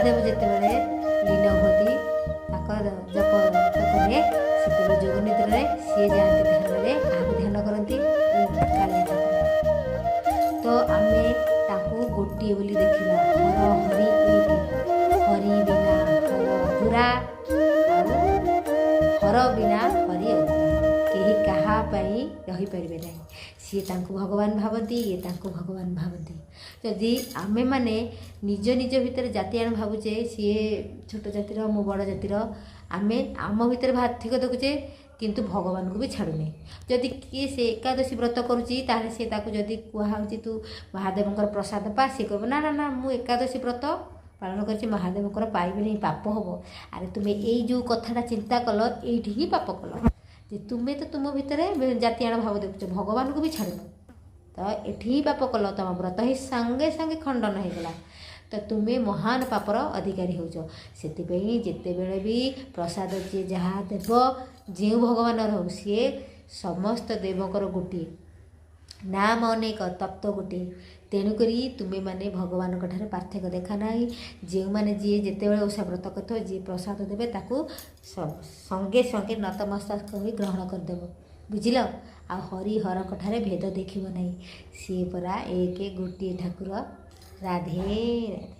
महादेव जितेबाला लीन हुए जप तपरे से जोग निद्र में सी जाती ध्यान में क्या ध्यान करती काली ठाकुर। तो आम गोटे बोली देखा हर हरि हरि बिना हर अधूरा हर बिना हरि अधूरा कहीं कहापाई रहीपर ना सी भगवान भावती ये भगवान भावती। जदि आमे माने निज निज भितर जातियान भावुचे सी छोट जातिर मो बड़ जातिर आमे आम भितर भाथिक देखुचे किंतु भगवान को भी छाड़ुनी। जदि किए से एकादशी व्रत करुच्ची ताहले से ताकू जदि कहुच्छी तू महादेवंकर प्रसाद पा सी कह ना ना ना मु एकादशी व्रत पालन कर महादेवंकर पाइबे नहीं पाप हम। अरे तुम्हें यही जो कथाटा चिंता कल ये ही पाप कल जे तुम्हें तो तुम भितर जातियान भाव देखुच भगवान को भी छाड़ुन तो ये पाप कल तुम व्रत ही सांगे सांगे खंडन होगला तो तुम्हें महान पापर अधिकारी हो। से जितेबले भी प्रसाद जी जहाँ देव जो भगवान हो सी समस्त देवकर गोटे नाम अनेक तत्व गोटे तेणुक तुम्हें माने भगवान पार्थक्य देखा ना जो मैंने जी जितेबाला ओषा व्रत कर जी प्रसाद देवे ताकू संगे संगे नतमस्तक हो ग्रहण करदेव बुझिल। आ हरिहर ठारे भेद देखिब नहीं सी परा एक गोटे ठाकुर राधे राधे।